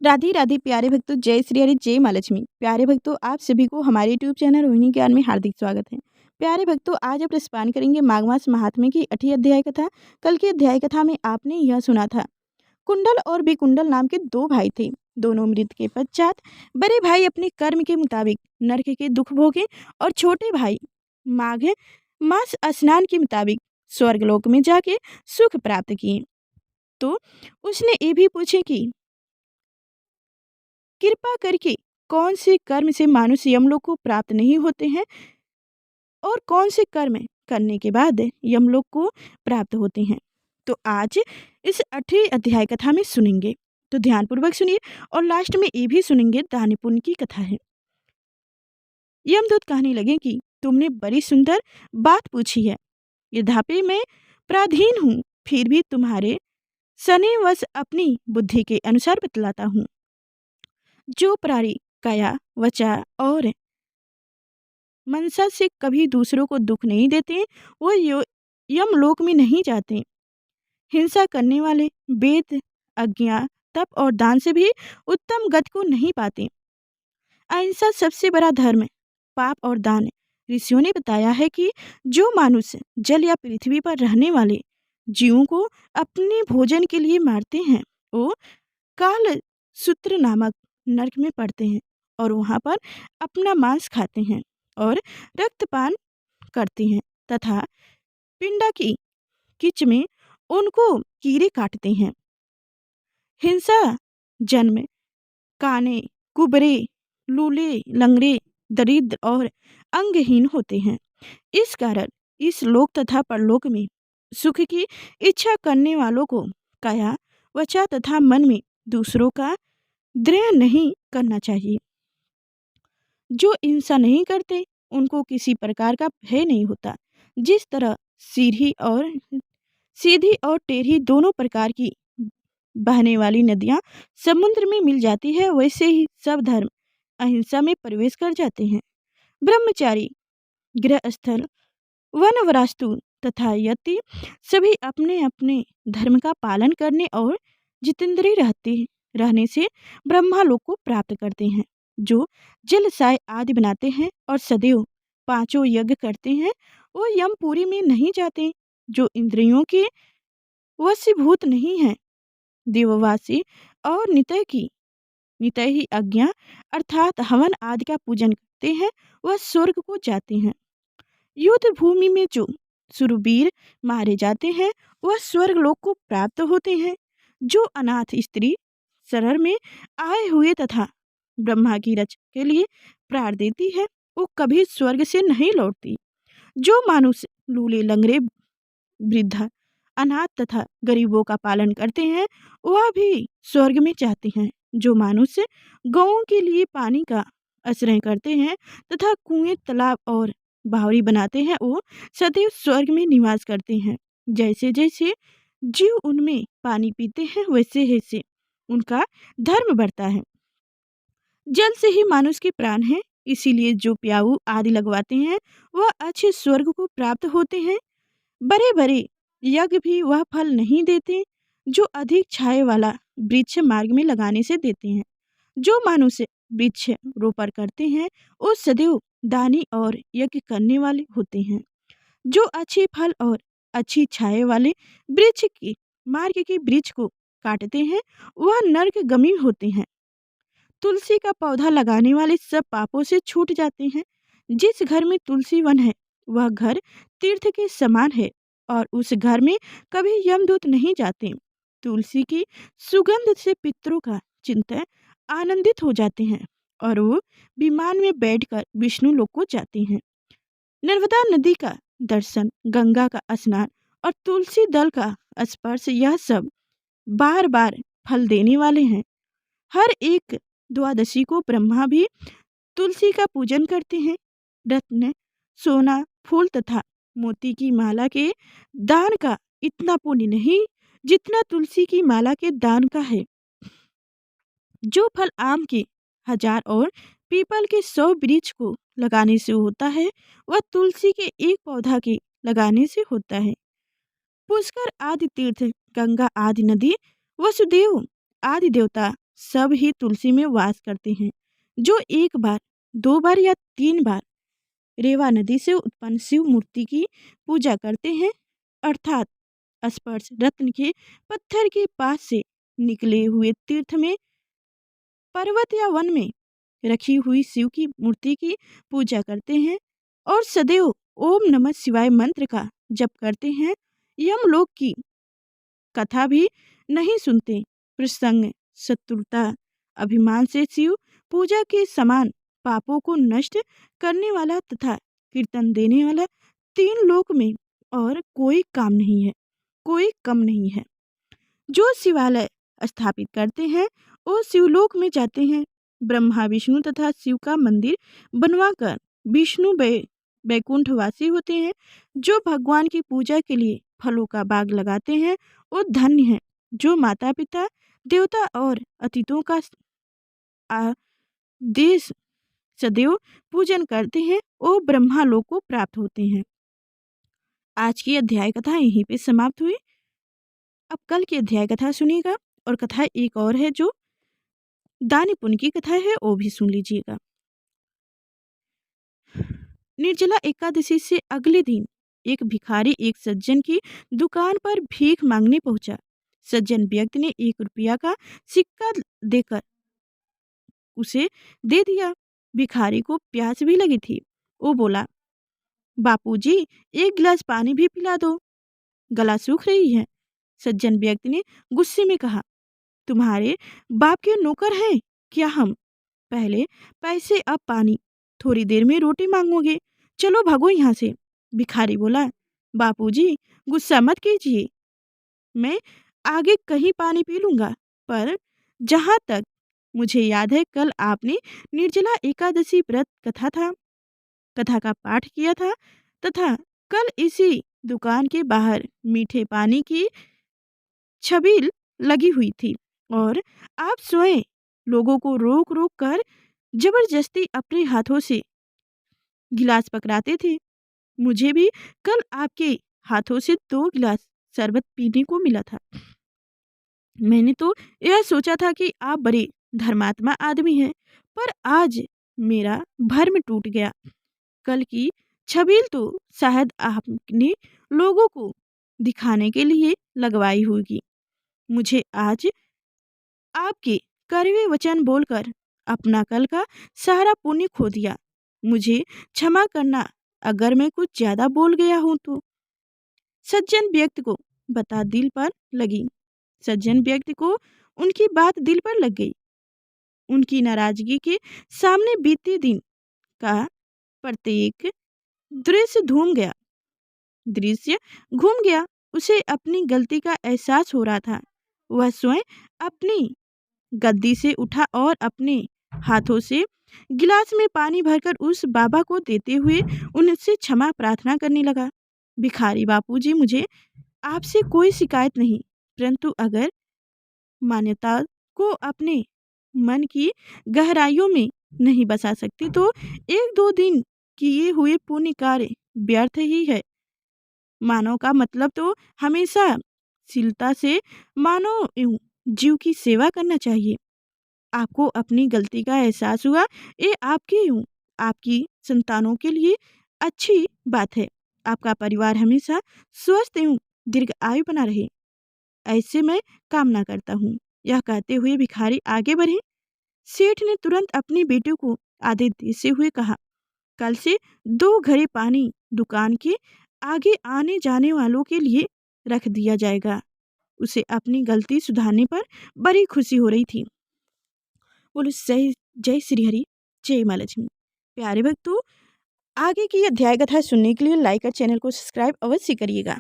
राधे राधे प्यारे भक्तों, जय श्री हरि, जय माँ लक्ष्मी। प्यारे भक्तों, आप सभी को हमारे यूट्यूब चैनल रोहिणी ज्ञान में हार्दिक स्वागत है। प्यारे भक्तों, आज आप रसपान करेंगे माघ मास महात्म्य की 8वीं अध्याय कथा। कल की अध्याय कथा में आपने यह सुना था, कुंडल और विकुंडल नाम के दो भाई थे। दोनों मृत्यु के पश्चात बड़े भाई अपने कर्म के मुताबिक नरक के दुख भोगे और छोटे भाई माघ मास स्नान के मुताबिक स्वर्गलोक में जाके सुख प्राप्त किए। तो उसने ये भी पूछे कि कृपा करके कौन से कर्म से मानुष यमलोक को प्राप्त नहीं होते हैं और कौन से कर्म करने के बाद यमलोक को प्राप्त होते हैं। तो आज इस 8वीं अध्याय कथा में सुनेंगे, तो ध्यानपूर्वक सुनिए और लास्ट में ये भी सुनेंगे दान पुण्य की कथा है। यमदूत कहने लगे कि तुमने बड़ी सुंदर बात पूछी है, यद्यपि मैं पराधीन हूँ, फिर भी तुम्हारे सनेवश अपनी बुद्धि के अनुसार बतलाता हूँ। जो प्राणी काया वचा और मनसा से कभी दूसरों को दुख नहीं देते, वो यमलोक में नहीं जाते। हिंसा करने वाले वेद अज्ञा तप और दान से भी उत्तम गति को नहीं पाते। अहिंसा सबसे बड़ा धर्म, पाप और दान। ऋषियों ने बताया है कि जो मानुष जल या पृथ्वी पर रहने वाले जीवों को अपने भोजन के लिए मारते हैं, वो काल सूत्र नामक नरक में पड़ते हैं और वहाँ पर अपना मांस खाते हैं और रक्तपान करते हैं तथा पिंडा की कीच में उनको कीड़े काटते हैं। हिंसा जन्म काने कुबरे लूले लंगड़े दरिद्र और अंगहीन होते हैं। इस कारण इस लोक तथा परलोक में सुख की इच्छा करने वालों को काया वचा तथा मन में दूसरों का द्रोह नहीं करना चाहिए। जो हिंसा नहीं करते उनको किसी प्रकार का भय नहीं होता। जिस तरह सीधी और टेढ़ी दोनों प्रकार की बहने वाली नदियाँ समुद्र में मिल जाती है, वैसे ही सब धर्म अहिंसा में प्रवेश कर जाते हैं। ब्रह्मचारी, गृहस्थल, वनवास्तु तथा यति सभी अपने अपने धर्म का पालन करने और जितेंद्रिय रहने से ब्रह्मालोक को प्राप्त करते हैं। जो जलसाय आदि बनाते हैं और सदैव पांचों यज्ञ करते हैं, वो यमपुरी में नहीं जाते। जो इंद्रियों के वशीभूत नहीं है, देववासी और नितय ही आज्ञा अर्थात हवन आदि का पूजन करते हैं, वह स्वर्ग को जाते हैं। युद्ध भूमि में जो सुरवीर मारे जाते हैं, वह स्वर्ग लोक को प्राप्त होते हैं। जो अनाथ स्त्री शरण में आए हुए तथा ब्रह्मा की रक्षा के लिए प्राण देती है, वो कभी स्वर्ग से नहीं लौटती। जो मानुष लूले लंगड़े वृद्धा अनाथ तथा गरीबों का पालन करते हैं, वह भी स्वर्ग में जाते हैं। जो मनुष्य गौओं के लिए पानी का आश्रय करते हैं तथा कुएं तालाब और बावड़ी बनाते हैं, वो सदैव स्वर्ग में निवास करते हैं। जैसे जैसे जीव उनमें पानी पीते हैं, वैसे वैसे उनका धर्म बढ़ता है। जल से ही मानुष के प्राण है, इसीलिए जो प्याऊ आदि लगवाते हैं, वह अच्छे स्वर्ग को प्राप्त होते हैं। बड़े बड़े यज्ञ भी वह फल नहीं देते जो अधिक छाए वाला वृक्ष मार्ग में लगाने से देते हैं। जो मनुष्य वृक्ष रोपण करते हैं, वो सदैव दानी और यज्ञ करने वाले होते हैं। जो अच्छे फल और अच्छी छाए वाले वृक्ष के मार्ग के वृक्ष को काटते हैं, वह नरकगामी होते हैं। तुलसी का पौधा लगाने वाले सब पापों से छूट जाते हैं। जिस घर में तुलसी वन है, वह घर तीर्थ के समान है और उस घर में कभी यमदूत नहीं जाते। तुलसी की सुगंध से पितरों का चिंतन आनंदित हो जाते हैं और वो विमान में बैठकर विष्णु लोक को जाते हैं। नर्मदा नदी का दर्शन, गंगा का स्नान और तुलसी दल का स्पर्श, यह सब बार बार फल देने वाले हैं। हर एक द्वादशी को ब्रह्मा भी तुलसी का पूजन करते हैं। रत्न, सोना, फूल तथा मोती की माला के दान का इतना पुण्य नहीं जितना तुलसी की माला के दान का है। जो फल आम के 1000 और पीपल के 100 वृक्ष को लगाने से होता है, वह तुलसी के एक पौधा के लगाने से होता है। पुष्कर आदि तीर्थ, गंगा आदि नदी, वसुदेव आदि देवता सब ही तुलसी में वास करते हैं। जो एक बार, 2 बार या 3 बार रेवा नदी से उत्पन्न शिव मूर्ति की पूजा करते हैं, अर्थात स्पर्श रत्न के पत्थर के पास से निकले हुए तीर्थ में, पर्वत या वन में रखी हुई शिव की मूर्ति की पूजा करते हैं और सदैव ओम नमः शिवाय मंत्र का जप करते हैं, यमलोक की कथा भी नहीं सुनते, प्रसंग, शत्रुता, अभिमान से शिव पूजा के समान पापों को नष्ट करने वाला तथा कीर्तन देने वाला 3 लोक में और कोई काम नहीं है, कोई कम नहीं है। जो शिवालय स्थापित करते हैं वो शिवलोक में जाते हैं। ब्रह्मा विष्णु तथा शिव का मंदिर बनवाकर विष्णु वैकुंठवासी होते हैं। जो भगवान की पूजा के लिए फलों का बाग लगाते हैं वो धन्य है। जो माता पिता, देवता और अतिथियों का देश सदैव पूजन करते हैं वो ब्रह्मा लोक को प्राप्त होते हैं। आज की अध्याय कथा यहीं पे समाप्त हुई। अब कल की अध्याय कथा सुनिएगा और कथा एक और है जो दानी पुण्य की कथा है, वो भी सुन लीजिएगा। निर्जला एकादशी से अगले दिन एक भिखारी एक सज्जन की दुकान पर भीख मांगने पहुंचा। सज्जन व्यक्ति ने 1 रुपया का सिक्का देकर उसे दे दिया। भिखारी को प्यास भी लगी थी। वो बोला, बापूजी 1 गिलास पानी भी पिला दो, गला सूख रही है। सज्जन व्यक्ति ने गुस्से में कहा, तुम्हारे बाप के नौकर हैं क्या हम? पहले पैसे अब पानी, थोड़ी देर में रोटी मांगोगे, चलो भागो यहाँ से। भिखारी बोला, बापूजी गुस्सा मत कीजिए, मैं आगे कहीं पानी पी लूँगा, पर जहाँ तक मुझे याद है कल आपने निर्जला एकादशी व्रत कथा का पाठ किया था तथा कल इसी दुकान के बाहर मीठे पानी की छबील लगी हुई थी और आप स्वयं लोगों को रोक रोक कर जबरदस्ती अपने हाथों से गिलास पकड़ाते थे। मुझे भी कल आपके हाथों से 2 गिलास शरबत पीने को मिला था। मैंने तो यह सोचा था कि आप बड़े धर्मात्मा आदमी हैं, पर आज मेरा भर्म टूट गया। कल की छबील तो शायद आपने लोगों को दिखाने के लिए लगवाई होगी। मुझे आज आपके कड़वे वचन बोलकर अपना कल का सारा पुण्य खो दिया। मुझे क्षमा करना अगर मैं कुछ ज्यादा बोल गया हूं तो। सज्जन व्यक्ति को बता दिल पर लगी। सज्जन व्यक्ति को उनकी बात दिल पर लग गई। उनकी नाराजगी के सामने बीते दिन का प्रत्येक दृश्य घूम गया। उसे अपनी गलती का एहसास हो रहा था। वह स्वयं अपनी गद्दी से उठा और अपने हाथों से गिलास में पानी भरकर उस बाबा को देते हुए उनसे क्षमा प्रार्थना करने लगा। भिखारी बापूजी, मुझे आपसे कोई शिकायत नहीं, परंतु अगर मान्यता को अपने मन की गहराइयों में नहीं बसा सकती तो 1-2 दिन किए हुए पुण्य कार्य व्यर्थ ही है। मानव का मतलब तो हमेशा शीलता से मानव एवं जीव की सेवा करना चाहिए। आपको अपनी गलती का एहसास हुआ, ये आपके एवं आपकी संतानों के लिए अच्छी बात है। आपका परिवार हमेशा स्वस्थ एवं दीर्घ आयु बना रहे, ऐसे मैं कामना करता हूँ। यह कहते हुए भिखारी आगे बढ़े। सेठ ने तुरंत अपने बेटे को आदेश देते हुए कहा, कल से 2 घड़े पानी दुकान के आगे आने जाने वालों के लिए रख दिया जाएगा। उसे अपनी गलती सुधारने पर बड़ी खुशी हो रही थी। बोलो जय श्री हरि, जय माँ लक्ष्मी। प्यारे भक्तों, आगे की अध्याय कथा सुनने के लिए लाइक और चैनल को सब्सक्राइब अवश्य करिएगा।